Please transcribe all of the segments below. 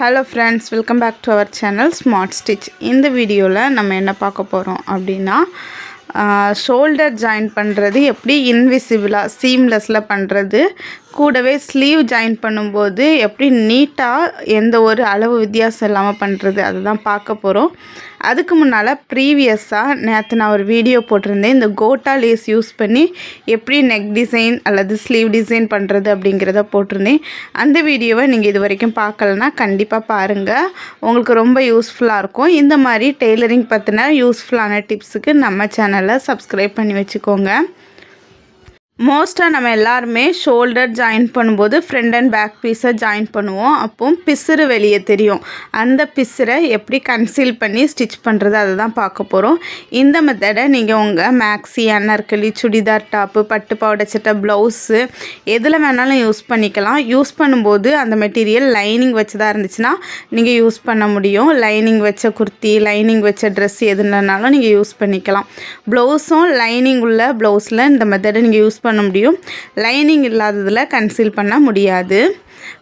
Hello friends, welcome back to our channel Smart Stitch. இந்த வீடியோல நம்ம என்ன பார்க்க போறோம் அப்படினா ஷோல்டர் ஜாயின் பண்றது எப்படி இன்விசிபிளா சீம்லெஸ்ல பண்றது கூடவே ஸ்லீவ் ஜாயின் பண்ணும்போது எப்படி நீட்டா எந்த ஒரு அளவு வித்தியாசம் இல்லாம பண்றது அதுதான் பார்க்க போறோம். அதுக்கு முன்னால ப்ரீவியஸா நேத்து நான் ஒரு வீடியோ போட்டிருந்தேன். இந்த கோட்டா லேஸ் யூஸ் பண்ணி எப்படி நெக் டிசைன் அல்லது ஸ்லீவ் டிசைன் பண்றது அப்படிங்கறத போட்டிருந்தேன். அந்த வீடியோவை நீங்க இதுவரைக்கும் பார்க்கலனா கண்டிப்பா பாருங்க. உங்களுக்கு ரொம்ப யூஸ்ஃபுல்லா இருக்கும். இந்த மாதிரி டெய்லரிங் பத்தின யூஸ்ஃபுல்லான டிப்ஸ்க்கு நம்ம சேனலை சப்ஸ்கிரைப் பண்ணி வச்சுக்கோங்க. மோஸ்ட்டாக நம்ம எல்லாருமே ஷோல்டர் ஜாயின் பண்ணும்போது ஃப்ரண்ட் அண்ட் பேக் பீஸை ஜாயின் பண்ணுவோம். அப்போ பிசுறு வெளியே தெரியும். அந்த பிசுரை எப்படி கன்சீல் பண்ணி ஸ்டிச் பண்ணுறது அதை தான் பார்க்க போகிறோம். இந்த மெத்தடை நீங்கள் உங்கள் மேக்ஸி, அன்னார்கலி, சுடிதார் டாப்பு, பட்டு பாவாடை சட்டை, ப்ளவுஸு எதில் வேணாலும் யூஸ் பண்ணிக்கலாம். யூஸ் பண்ணும்போது அந்த மெட்டீரியல் லைனிங் வச்சதாக இருந்துச்சுன்னா நீங்கள் யூஸ் பண்ண முடியும். லைனிங் வச்ச குர்த்தி, லைனிங் வச்ச ட்ரெஸ் எதுனாலும் நீங்கள் யூஸ் பண்ணிக்கலாம். ப்ளவுஸும் லைனிங் உள்ள ப்ளவுஸில் இந்த மெத்தடை நீங்கள் யூஸ் பண்ண முடியும். லைனிங் இல்லாததில் கன்சீல் பண்ண முடியாது.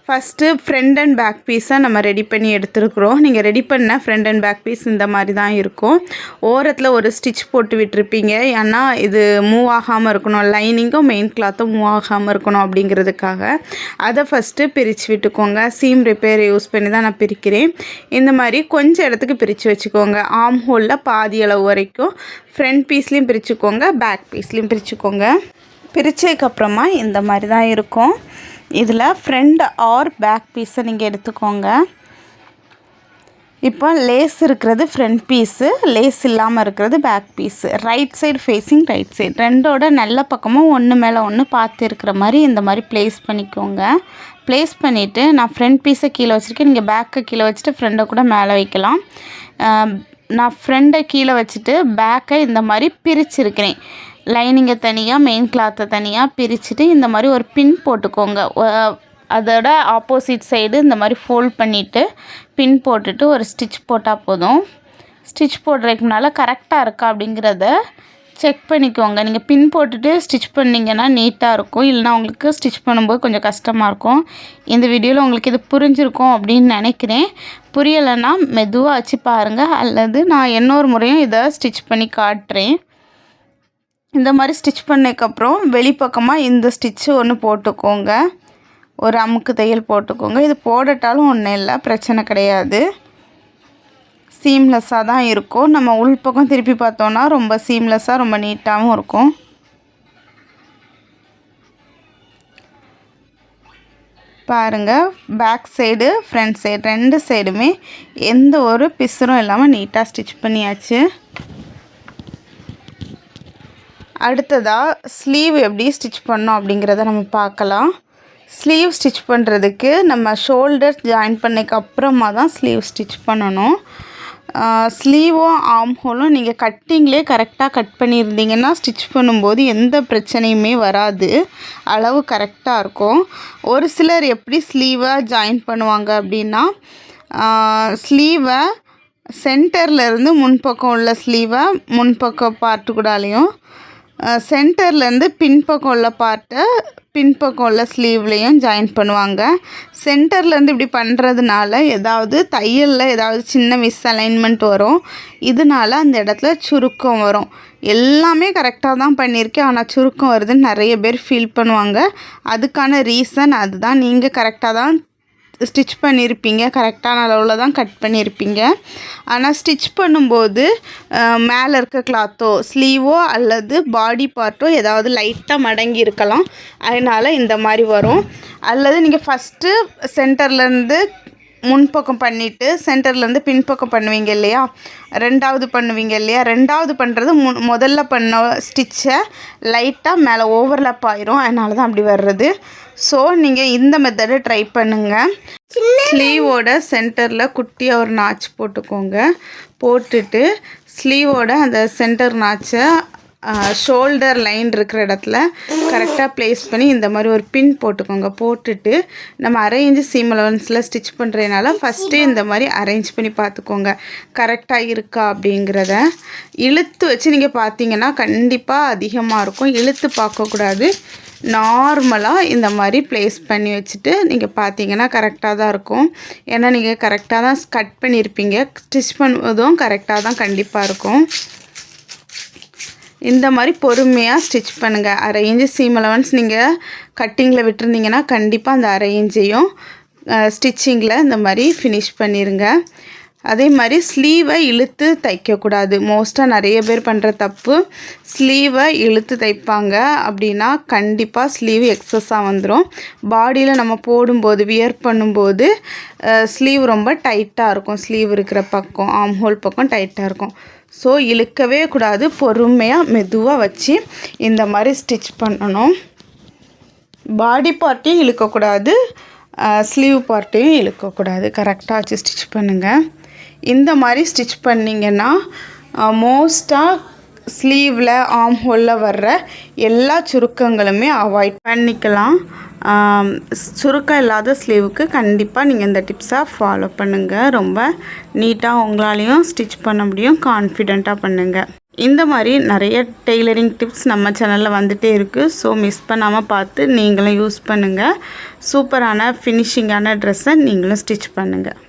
ஃபஸ்ட்டு ஃப்ரண்ட் அண்ட் பேக் பீஸை நம்ம ரெடி பண்ணி எடுத்துருக்குறோம். நீங்கள் ரெடி பண்ண ஃப்ரண்ட் அண்ட் பேக் பீஸ் இந்த மாதிரி தான் இருக்கும். ஓரத்தில் ஒரு ஸ்டிச் போட்டு விட்டுருப்பீங்க. ஏன்னா இது மூவ் ஆகாமல் இருக்கணும், லைனிங்கும் மெயின் கிளாத்தும் மூவ் ஆகாமல் இருக்கணும் அப்படிங்கிறதுக்காக. அதை ஃபஸ்ட்டு பிரித்து விட்டுக்கோங்க. சீம் ரிப்பேர் யூஸ் பண்ணி தான் நான் பிரிக்கிறேன். இந்த மாதிரி கொஞ்சம் இடத்துக்கு பிரித்து வச்சுக்கோங்க. ஆர்ம் ஹோலில் பாதி அளவு வரைக்கும் ஃப்ரண்ட் பீஸ்லேயும் பிரிச்சுக்கோங்க, பேக் பீஸ்லேயும் பிரிச்சுக்கோங்க. பிரித்ததுக்கப்புறமா இந்த மாதிரி தான் இருக்கும். இதில் ஃப்ரண்ட் ஆர் பேக் பீஸை நீங்கள் எடுத்துக்கோங்க. இப்போ லேஸ் இருக்கிறது ஃப்ரண்ட் பீஸு, லேஸ் இல்லாமல் இருக்கிறது back piece. Right side facing right side, ரெண்டோட நல்ல பக்கமும் ஒன்று மேலே ஒன்று பார்த்து இருக்கிற மாதிரி இந்த மாதிரி ப்ளேஸ் பண்ணிக்கோங்க. ப்ளேஸ் பண்ணிவிட்டு நான் ஃப்ரண்ட் பீஸை கீழே வச்சுருக்கேன். நீங்கள் பேக்கை கீழே வச்சுட்டு ஃப்ரண்டை கூட மேலே வைக்கலாம். நான் ஃப்ரண்டை கீழே வச்சுட்டு பேக்கை இந்த மாதிரி பிரிச்சுருக்கிறேன். லைனிங்கை தனியாக, மெயின் கிளாத்தை தனியாக பிரிச்சுட்டு இந்த மாதிரி ஒரு பின் போட்டுக்கோங்க. அதோட ஆப்போசிட் சைடு இந்த மாதிரி ஃபோல்ட் பண்ணிவிட்டு பின் போட்டுட்டு ஒரு ஸ்டிச் போட்டால் போதும். ஸ்டிச் போடுறதுக்கு முன்னால் கரெக்டாக இருக்கா அப்படிங்கிறத செக் பண்ணிக்கோங்க. நீங்கள் பின் போட்டுட்டு ஸ்டிச் பண்ணிங்கன்னா நீட்டாக இருக்கும். இல்லைனா உங்களுக்கு ஸ்டிச் பண்ணும்போது கொஞ்சம் கஷ்டமாக இருக்கும். இந்த வீடியோவில் உங்களுக்கு இது புரிஞ்சிருக்கும் அப்படின்னு நினைக்கிறேன். புரியலைன்னா மெதுவாக வச்சு பாருங்கள், அல்லது நான் இன்னொரு முறையும் இதை ஸ்டிச் பண்ணி காட்டுறேன். இந்த மாதிரி ஸ்டிச் பண்ணதுக்கப்புறம் வெளிப்பக்கமாக இந்த ஸ்டிச்சு ஒன்று போட்டுக்கோங்க. ஒரு அமுக்கு தையல் போட்டுக்கோங்க. இது போடட்டாலும் ஒன்றும் இல்லை, பிரச்சனை கிடையாது. சீம்லெஸ்ஸாக தான் இருக்கும். நம்ம உள்பக்கம் திருப்பி பார்த்தோன்னா ரொம்ப சீம்லெஸ்ஸாக ரொம்ப நீட்டாகவும் இருக்கும். பாருங்கள், பேக் சைடு ஃப்ரண்ட் சைடு ரெண்டு சைடுமே எந்த ஒரு பிசுரும் இல்லாமல் நீட்டாக ஸ்டிச் பண்ணியாச்சு. அடுத்ததாக ஸ்லீவ் எப்படி ஸ்டிச் பண்ணோம் அப்படிங்கிறத நம்ம பார்க்கலாம். ஸ்லீவ் ஸ்டிச் பண்ணுறதுக்கு நம்ம ஷோல்டர் ஜாயின் பண்ணதுக்கு அப்புறமா தான் ஸ்லீவ் ஸ்டிச் பண்ணணும். ஸ்லீவும் ஆர்ம் ஹோலும் நீங்கள் கட்டிங்லேயே கரெக்டாக கட் பண்ணியிருந்தீங்கன்னா ஸ்டிச் பண்ணும்போது எந்த பிரச்சனையுமே வராது, அளவு கரெக்டாக இருக்கும். ஒரு சிலர் எப்படி ஸ்லீவை ஜாயின் பண்ணுவாங்க அப்படின்னா, ஸ்லீவை சென்டர்லேருந்து முன்பக்கம் உள்ள ஸ்லீவை முன்பக்கம் பார்ட்டு கூடாலையும், சென்டர்லேருந்து பின்பக்கம் உள்ள பார்ட்டை பின்பக்கம் உள்ள ஸ்லீவ்லேயும் ஜாயின் பண்ணுவாங்க. சென்டர்லேருந்து இப்படி பண்ணுறதுனால ஏதாவது தையலில் ஏதாவது சின்ன மிஸ்அலைன்மெண்ட் வரும். இதனால அந்த இடத்துல சுருக்கம் வரும். எல்லாமே கரெக்டாக தான் பண்ணியிருக்கேன், ஆனால் சுருக்கம் வருதுன்னு நிறைய பேர் ஃபீல் பண்ணுவாங்க. அதுக்கான ரீசன் அதுதான். நீங்கள் கரெக்டாக தான் ஸ்டிச் பண்ணியிருப்பீங்க, கரெக்டான அளவில் தான் கட் பண்ணியிருப்பீங்க. ஆனால் ஸ்டிச் பண்ணும்போது மேலே இருக்க கிளாத்தோ ஸ்லீவோ அல்லது பாடி பார்ட்டோ ஏதாவது லைட்டாக மடங்கி இருக்கலாம். அதனால் இந்த மாதிரி வரும். அல்லது நீங்கள் ஃபஸ்ட்டு சென்டர்லேருந்து முன்பக்கம் பண்ணிவிட்டு சென்டர்லேருந்து பின்பக்கம் பண்ணுவீங்க இல்லையா, ரெண்டாவது பண்ணுவீங்க இல்லையா, ரெண்டாவது பண்ணுறது முதல்ல பண்ண ஸ்டிச்சை லைட்டாக மேலே ஓவர்லாப் ஆயிரும். அதனால தான் அப்படி வர்றது. ஸோ நீங்கள் இந்த மெத்தடை ட்ரை பண்ணுங்கள். ஸ்லீவோட சென்டரில் குட்டியாக ஒரு நாச் போட்டுக்கோங்க. போட்டுட்டு ஸ்லீவோட அந்த சென்டர் நாச்சை ஷோல்டர் லைன் இருக்கிற இடத்துல கரெக்டாக ப்ளேஸ் பண்ணி இந்த மாதிரி ஒரு பின் போட்டுக்கோங்க. போட்டுட்டு நம்ம அரை இன்ச்சு சீம் அலவன்ஸில் ஸ்டிச் பண்ணுறதுனால ஃபஸ்ட்டு இந்த மாதிரி அரேஞ்ச் பண்ணி பார்த்துக்கோங்க கரெக்டாக இருக்கா அப்படிங்கிறத. இழுத்து வச்சு நீங்கள் பார்த்தீங்கன்னா கண்டிப்பாக அதிகமாக இருக்கும். இழுத்து பார்க்கக்கூடாது. நார்மலாக இந்த மாதிரி ப்ளேஸ் பண்ணி வச்சுட்டு நீங்கள் பார்த்தீங்கன்னா கரெக்டாக தான் இருக்கும். ஏன்னா நீங்கள் கரெக்டாக தான் கட் பண்ணியிருப்பீங்க. ஸ்டிச் பண்ணுவதும் கரெக்டாக தான் கண்டிப்பாக இருக்கும். இந்த மாதிரி பொறுமையாக ஸ்டிச் பண்ணுங்கள். அரை இன்ச்சு சீம் அலவன்ஸ் நீங்கள் கட்டிங்கில் விட்டுருந்தீங்கன்னா கண்டிப்பாக அந்த அரை இன்ச்சையும் ஸ்டிச்சிங்கில் இந்த மாதிரி ஃபினிஷ் பண்ணிடுங்க. அதே மாதிரி ஸ்லீவை இழுத்து தைக்கக்கூடாது. மோஸ்ட்டாக நிறைய பேர் பண்ணுற தப்பு, ஸ்லீவை இழுத்து தைப்பாங்க. அப்படின்னா கண்டிப்பாக ஸ்லீவ் எக்ஸஸாக வந்துடும். பாடியில் நம்ம போடும்போது வியர் பண்ணும்போது ஸ்லீவ் ரொம்ப டைட்டாக இருக்கும். ஸ்லீவ் இருக்கிற பக்கம் ஆர்ம் ஹோல் பக்கம் டைட்டாக இருக்கும். ஸோ இழுக்கவே கூடாது. பொறுமையாக மெதுவாக வச்சு இந்த மாதிரி ஸ்டிச் பண்ணணும். பாடி பார்ட்டையும் இழுக்கக்கூடாது, ஸ்லீவ் பார்ட்டையும் இழுக்கக்கூடாது. கரெக்டாக வச்சு ஸ்டிச் பண்ணுங்கள். இந்த மாதிரி ஸ்டிச் பண்ணிங்கன்னா மோஸ்ட்டாக ஸ்லீவில் ஆர்ம் ஹோலில் வர்ற எல்லா சுருக்கங்களுமே அவாய்ட் பண்ணிக்கலாம். சுருக்கம் இல்லாத ஸ்லீவுக்கு கண்டிப்பாக நீங்கள் இந்த டிப்ஸை ஃபாலோ பண்ணுங்கள். ரொம்ப நீட்டாக உங்களாலேயும் ஸ்டிச் பண்ண முடியும். கான்ஃபிடெண்ட்டாக பண்ணுங்கள். இந்த மாதிரி நிறைய டெய்லரிங் டிப்ஸ் நம்ம சேனலில் வந்துகிட்டே இருக்குது. ஸோ மிஸ் பண்ணாமல் பார்த்து நீங்களும் யூஸ் பண்ணுங்கள். சூப்பரான ஃபினிஷிங்கான ட்ரெஸ்ஸை நீங்களும் ஸ்டிச் பண்ணுங்கள்.